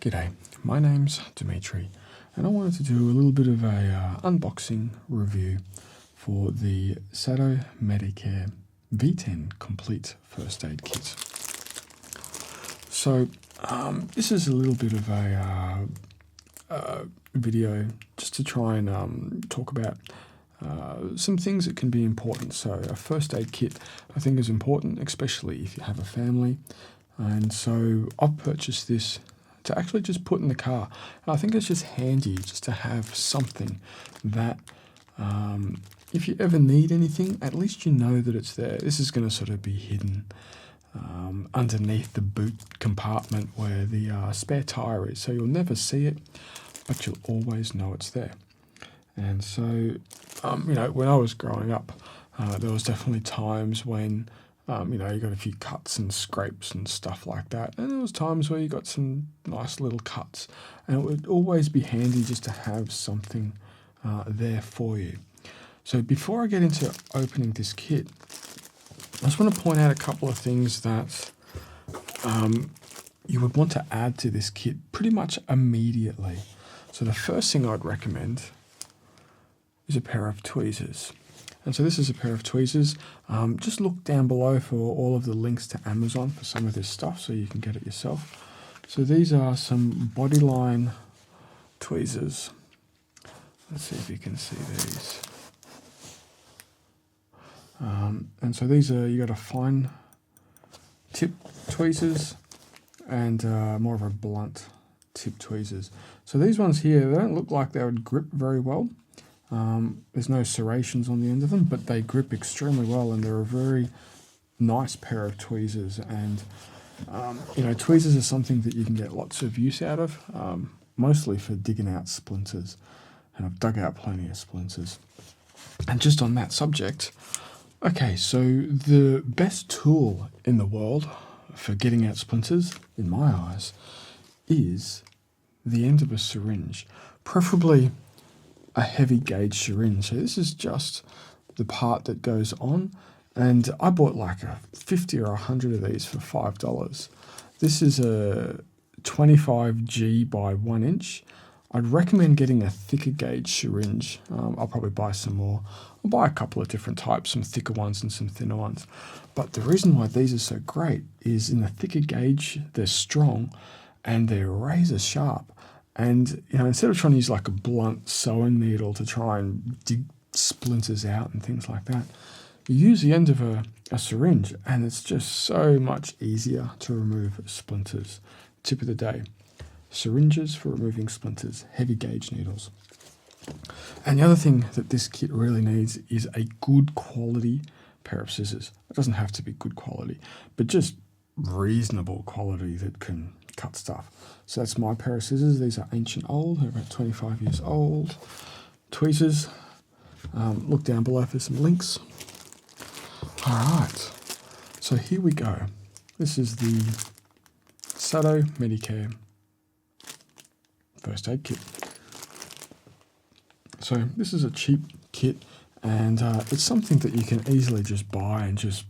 G'day, my name's Dimitri and I wanted to do a little bit of a unboxing review for the SadoMedcare V10 Complete First Aid Kit. So this is a little bit of a video just to try and talk about some things that can be important. So a first aid kit I think is important, especially if you have a family. And so I've purchased this to actually just put in the car. And I think it's just handy just to have something that if you ever need anything, at least you know that it's there. This is going to sort of be hidden underneath the boot compartment where the spare tire is. So you'll never see it, but you'll always know it's there. And so, when I was growing up, there was definitely times when you got a few cuts and scrapes and stuff like that. And there was times where you got some nice little cuts. And it would always be handy just to have something there for you. So before I get into opening this kit, I just want to point out a couple of things that you would want to add to this kit pretty much immediately. So the first thing I'd recommend is a pair of tweezers. And so this is a pair of tweezers. Just look down below for all of the links to Amazon for some of this stuff so you can get it yourself. So these are some Bodyline tweezers. Let's see if you can see these. And so these are, you got a fine tip tweezers and more of a blunt tip tweezers. So these ones here, they don't look like they would grip very well. There's no serrations on the end of them, but they grip extremely well, and they're a very nice pair of tweezers. And tweezers are something that you can get lots of use out of, mostly for digging out splinters, and I've dug out plenty of splinters. And just on that subject, okay, so the best tool in the world for getting out splinters, in my eyes, is the end of a syringe, preferably a heavy gauge syringe. So this is just the part that goes on, and I bought like a 50 or 100 of these for $5. This is a 25G by 1 inch. I'd recommend getting a thicker gauge syringe. I'll probably buy some more. I'll buy a couple of different types, some thicker ones and some thinner ones. But the reason why these are so great is in the thicker gauge, they're strong and they're razor sharp. And, instead of trying to use like a blunt sewing needle to try and dig splinters out and things like that, you use the end of a syringe, and it's just so much easier to remove splinters. Tip of the day, syringes for removing splinters, heavy gauge needles. And the other thing that this kit really needs is a good quality pair of scissors. It doesn't have to be good quality, but just reasonable quality that can cut stuff. So that's my pair of scissors. These are ancient old, they're about 25 years old. Tweezers, look down below for some links. All right, so here we go. This is the SadoMedcare First Aid Kit. So this is a cheap kit, and it's something that you can easily just buy and just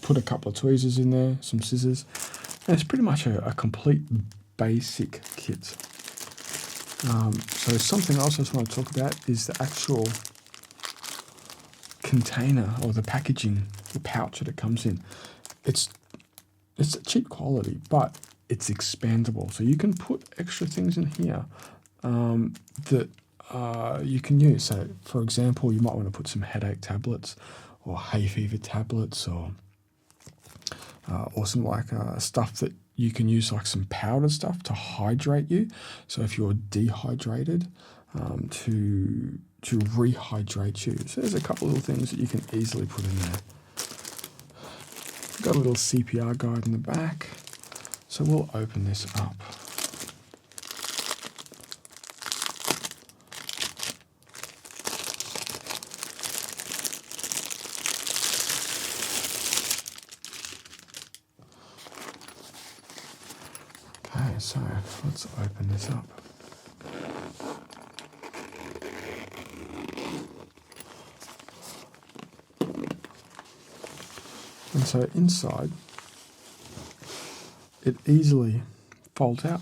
put a couple of tweezers in there, some scissors, and it's pretty much a complete basic kit. So something else I just want to talk about is the actual container or the packaging, the pouch that it comes in. It's cheap quality, but it's expandable. So you can put extra things in here that you can use. So for example, you might want to put some headache tablets or hay fever tablets or some like stuff that you can use, like some powdered stuff to hydrate you. So if you're dehydrated, to rehydrate you. So there's a couple of little things that you can easily put in there. Got a little CPR guide in the back. So we'll open this up. Okay, so let's open this up. And so inside, it easily folds out.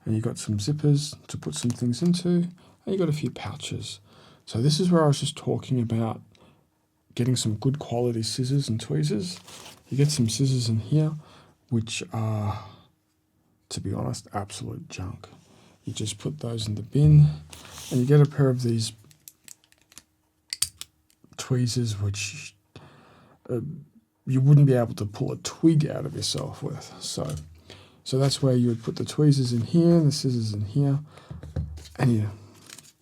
and you've got some zippers to put some things into, and you've got a few pouches. So this is where I was just talking about getting some good quality scissors and tweezers. You get some scissors in here, which are, to be honest, absolute junk. You just put those in the bin, and you get a pair of these tweezers, which you wouldn't be able to pull a twig out of yourself with. So that's where you would put the tweezers in here and the scissors in here, and you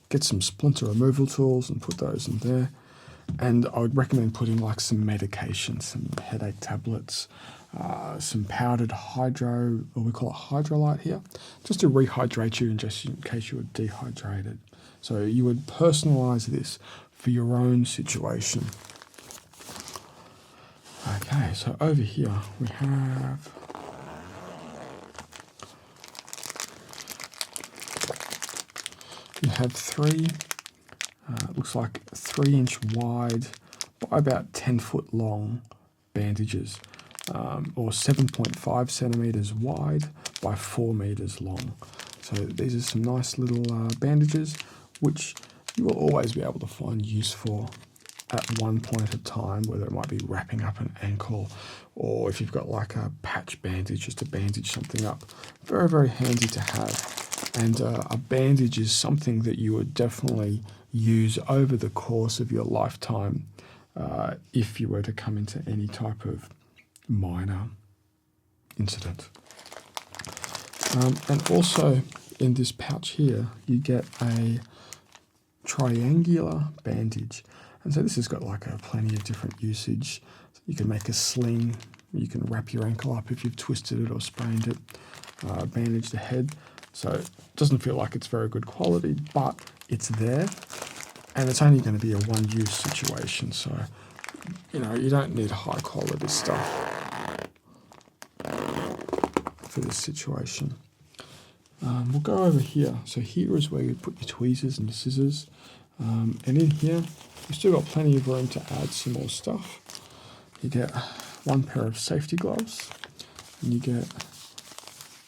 get some splinter removal tools and put those in there. And I would recommend putting like some medication, some headache tablets, some powdered hydro, or we call it hydrolyte here, just to rehydrate you and just in case you were dehydrated. So you would personalize this for your own situation. Okay, so over here we have three, looks like 3-inch wide by about 10 foot long bandages, or 7.5 centimeters wide by 4 meters long. So these are some nice little bandages, which you will always be able to find use for at one point at a time, whether it might be wrapping up an ankle, or if you've got like a patch bandage, just to bandage something up. Very, very handy to have. And a bandage is something that you would definitely use over the course of your lifetime if you were to come into any type of minor incident. And also in this pouch here, you get a triangular bandage. And so this has got like plenty of different usage. You can make a sling, you can wrap your ankle up if you've twisted it or sprained it, bandage the head. So it doesn't feel like it's very good quality, but it's there, and it's only going to be a one-use situation. So, you know, you don't need high quality stuff for this situation. We'll go over here. So here is where you put your tweezers and your scissors. And in here, you've still got plenty of room to add some more stuff. You get one pair of safety gloves, and you get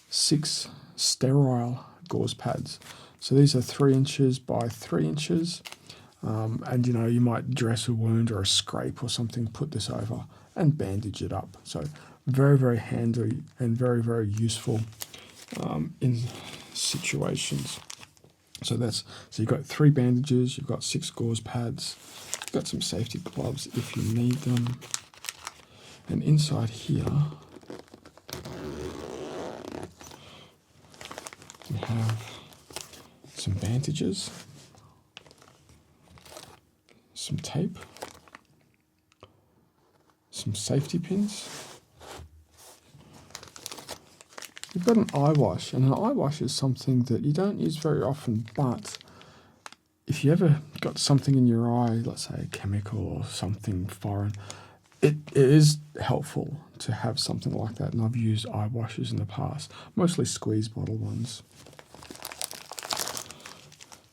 6 sterile gauze pads. So these are 3 inches by 3 inches. And you know, you might dress a wound or a scrape or something, put this over and bandage it up. So very, very handy and very, very useful in situations. So you've got 3 bandages, you've got 6 gauze pads, you've got some safety gloves if you need them. And inside here, we have some bandages, some tape, some safety pins. We've got an eye wash, and an eye wash is something that you don't use very often, but if you ever got something in your eye, let's say a chemical or something foreign, it is helpful to have something like that, and I've used eye washes in the past, mostly squeeze bottle ones.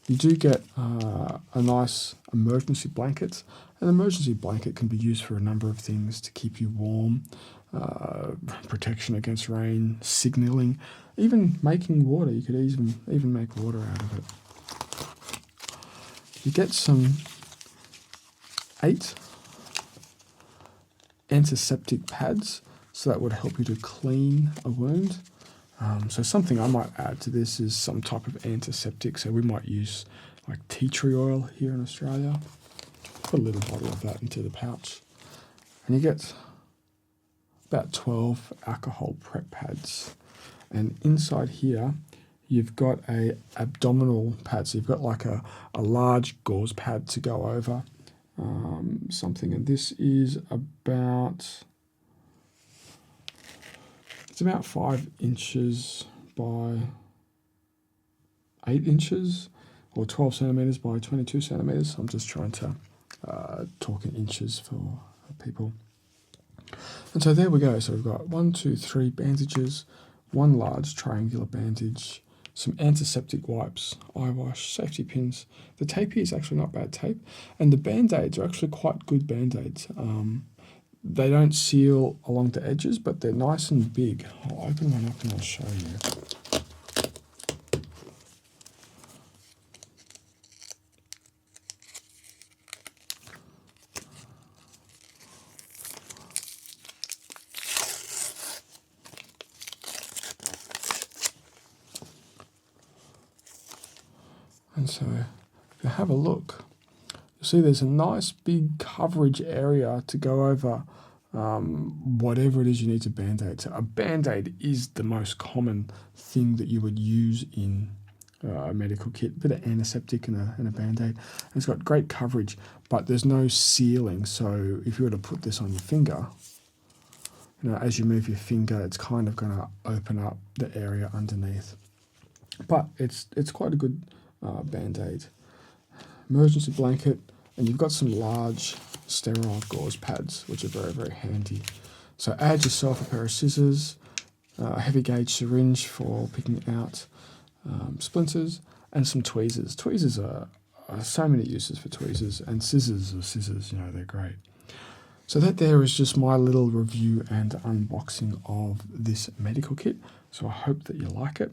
You do get a nice emergency blanket. An emergency blanket can be used for a number of things: to keep you warm, protection against rain, signalling, even making water. You could even make water out of it. You get some 8 antiseptic pads, so that would help you to clean a wound. So something I might add to this is some type of antiseptic. So we might use like tea tree oil here in Australia. Put a little bottle of that into the pouch. And you get about 12 alcohol prep pads. And inside here, you've got a abdominal pad. So you've got like a large gauze pad to go over something. And this is about 5 inches by 8 inches, or 12 centimeters by 22 centimeters. I'm just trying to talk in inches for people. And so there we go. So we've got 1, 2, 3 bandages, 1 large triangular bandage, some antiseptic wipes, eye wash, safety pins. The tape here is actually not bad tape, and the band-aids are actually quite good band-aids. They don't seal along the edges, but they're nice and big. I'll open one up and I'll show you. And so if you have a look, you'll see there's a nice big coverage area to go over whatever it is you need to band-aid. So a band-aid is the most common thing that you would use in a medical kit, a bit of antiseptic and a band-aid. And it's got great coverage, but there's no sealing. So if you were to put this on your finger, as you move your finger, it's kind of going to open up the area underneath. But it's quite a good band-aid. Emergency blanket, and you've got some large sterile gauze pads, which are very, very handy. So add yourself a pair of scissors, a heavy gauge syringe for picking out splinters, and some tweezers. Tweezers are so many uses for tweezers, and scissors are scissors, they're great. So that there is just my little review and unboxing of this medical kit. So I hope that you like it.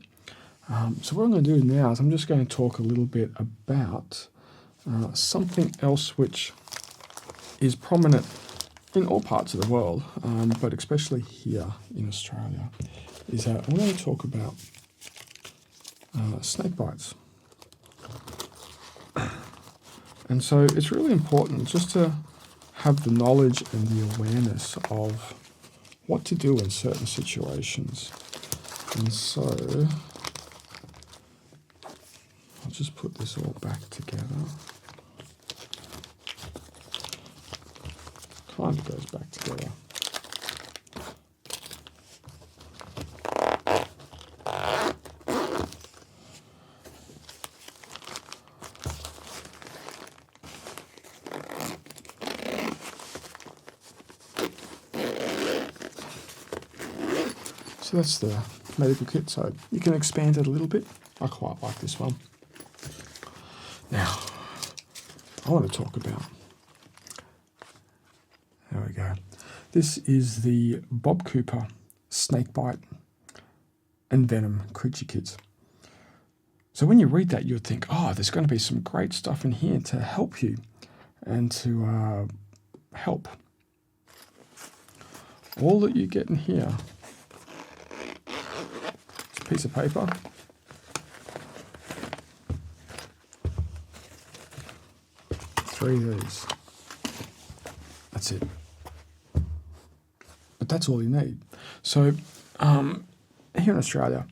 So what I'm going to do now is I'm just going to talk a little bit about something else which is prominent in all parts of the world, but especially here in Australia, is that I'm going to talk about snake bites. And so it's really important just to have the knowledge and the awareness of what to do in certain situations. And so I'll just put this all back together. Kind of goes back together. So that's the medical kit, so you can expand it a little bit. I quite like this one. Now, I want to talk about, there we go. This is the Bob Cooper Snakebite and Venom Creature Kits. So when you read that, you'd think, there's going to be some great stuff in here to help you and to help. All that you get in here, piece of paper, three of these. That's it. But that's all you need. So here in Australia,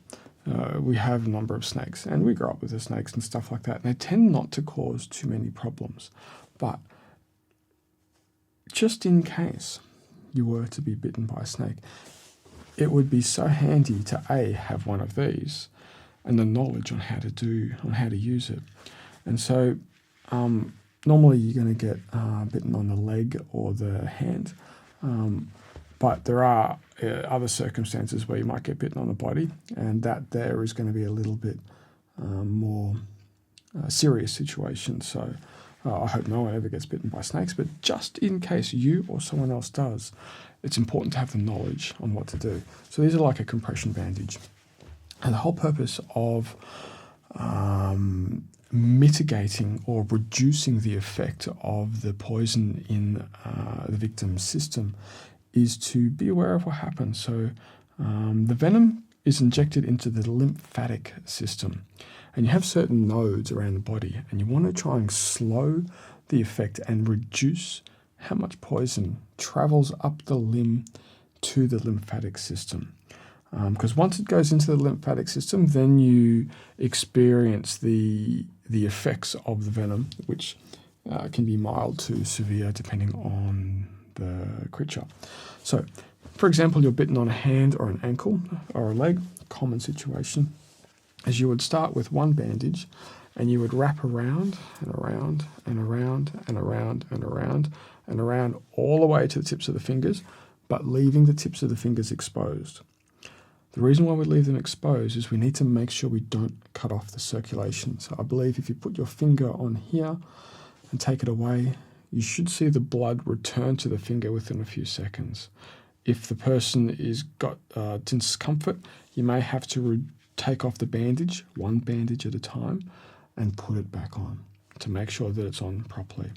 we have a number of snakes, and we grow up with the snakes and stuff like that. And they tend not to cause too many problems. But just in case you were to be bitten by a snake, it would be so handy to have one of these and the knowledge on how to use it. And so normally you're going to get bitten on the leg or the hand, but there are other circumstances where you might get bitten on the body, and that there is going to be a little bit more serious situation. So I hope no one ever gets bitten by snakes, but just in case you or someone else does, it's important to have the knowledge on what to do. So these are like a compression bandage. And the whole purpose of mitigating or reducing the effect of the poison in the victim's system is to be aware of what happens. So the venom is injected into the lymphatic system. And you have certain nodes around the body, and you want to try and slow the effect and reduce how much poison travels up the limb to the lymphatic system. Because once it goes into the lymphatic system, then you experience the effects of the venom, which can be mild to severe depending on the creature. So, for example, you're bitten on a hand or an ankle or a leg, common situation, as you would start with one bandage, and you would wrap around and around and around and around and around and around all the way to the tips of the fingers, but leaving the tips of the fingers exposed. The reason why we leave them exposed is we need to make sure we don't cut off the circulation. So I believe if you put your finger on here and take it away, you should see the blood return to the finger within a few seconds. If the person is got discomfort, you may have to take off the bandage, one bandage at a time, and put it back on to make sure that it's on properly.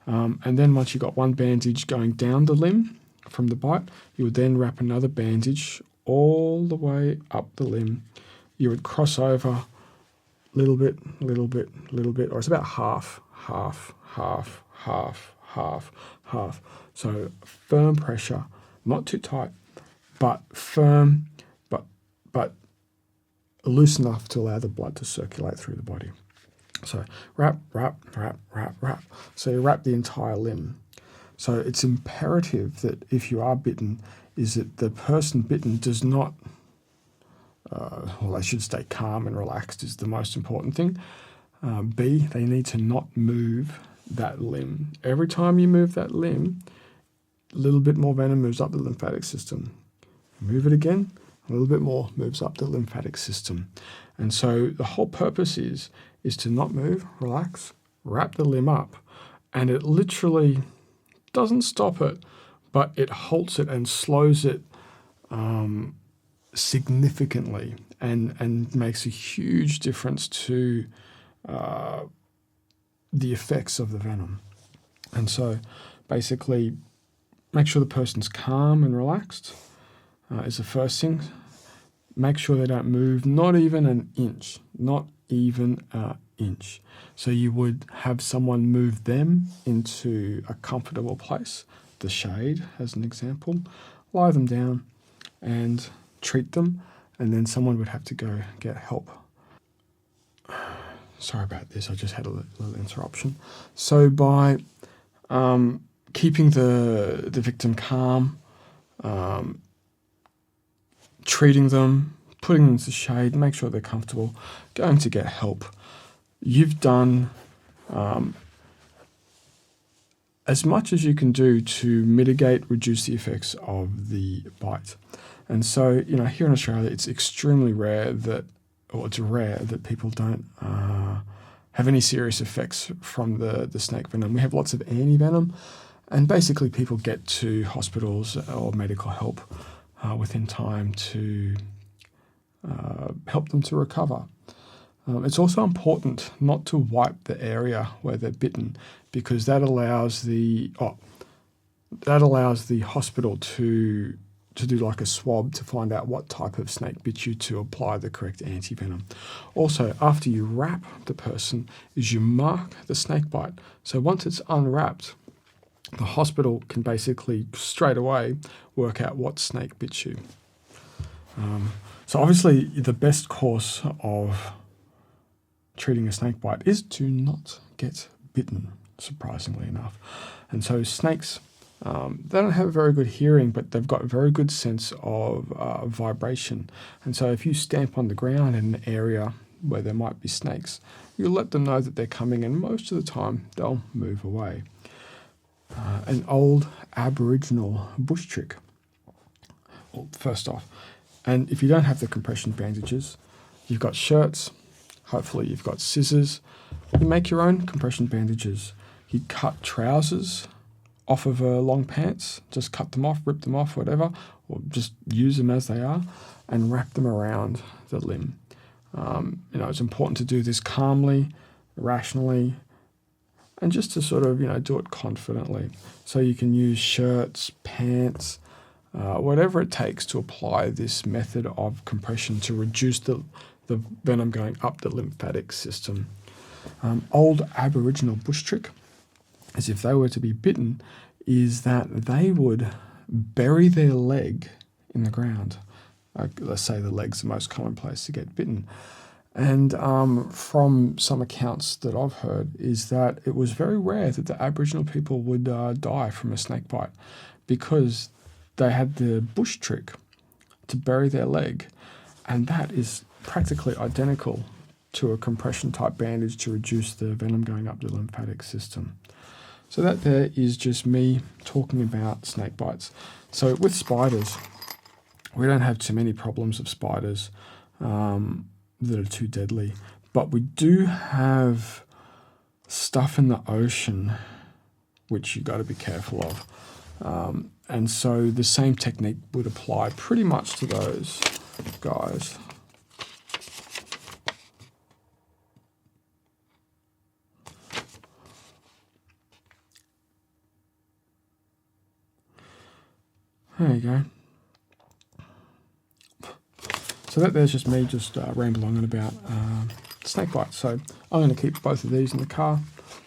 And then once you've got one bandage going down the limb from the bite, you would then wrap another bandage all the way up the limb. You would cross over, little bit, little bit, little bit, or it's about half, half, half, half, half, half. So firm pressure, not too tight, but firm, but loose enough to allow the blood to circulate through the body. So wrap, wrap, wrap, wrap, wrap. So you wrap the entire limb. So it's imperative that if you are bitten, is that the person bitten does not, well, they should stay calm and relaxed is the most important thing. B, they need to not move that limb. Every time you move that limb, a little bit more venom moves up the lymphatic system. Move it again, a little bit more moves up the lymphatic system. And so the whole purpose is to not move, relax, wrap the limb up, and it literally doesn't stop it, but it halts it and slows it significantly and makes a huge difference to the effects of the venom. And so basically make sure the person's calm and relaxed is the first thing. Make sure they don't move, not even an inch, not even an inch. So you would have someone move them into a comfortable place, the shade as an example, lie them down and treat them, and then someone would have to go get help. Sorry about this, I just had a little interruption. So by keeping the victim calm, treating them, putting them into shade, make sure they're comfortable, going to get help, you've done as much as you can do to mitigate, reduce the effects of the bite. And so, you know, here in Australia, it's extremely rare that, or it's rare that people don't have any serious effects from the snake venom. We have lots of anti-venom, and basically people get to hospitals or medical help within time to help them to recover. It's also important not to wipe the area where they're bitten, because that allows the hospital to do like a swab to find out what type of snake bit you to apply the correct anti-venom. Also, after you wrap the person, is you mark the snake bite. So once it's unwrapped, the hospital can basically straight away work out what snake bit you. So obviously the best course of treating a snake bite is to not get bitten, surprisingly enough. And so snakes, they don't have very good hearing, but they've got a very good sense of vibration. And so if you stamp on the ground in an area where there might be snakes, you'll let them know that they're coming, and most of the time they'll move away. An old Aboriginal bush trick. Well, first off, and if you don't have the compression bandages, you've got shirts, hopefully you've got scissors, you make your own compression bandages. You cut trousers off of long pants, just cut them off, rip them off, whatever, or just use them as they are and wrap them around the limb. You know, it's important to do this calmly, rationally, and just to sort of, you know, do it confidently. So you can use shirts, pants, whatever it takes to apply this method of compression to reduce the venom going up the lymphatic system. Old Aboriginal bush trick, as if they were to be bitten, is that they would bury their leg in the ground. Let's say the leg's the most common place to get bitten. And from some accounts that I've heard is that it was very rare that the Aboriginal people would die from a snake bite, because they had the bush trick to bury their leg, and that is practically identical to a compression type bandage to reduce the venom going up the lymphatic system. So that there is just me talking about snake bites. So with spiders, we don't have too many problems of spiders that are too deadly, but we do have stuff in the ocean which you got to be careful of. And so the same technique would apply pretty much to those guys. There you go. So that there's just me just rambling on about snake bite. So I'm going to keep both of these in the car.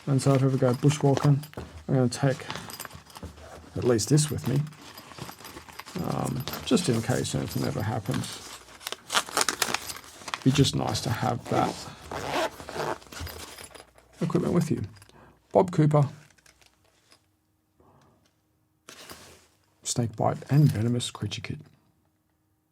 And so if I ever go bushwalking, I'm going to take at least this with me, just in case anything ever happens. Be just nice to have that equipment with you. Bob Cooper, snake bite and venomous creature kit.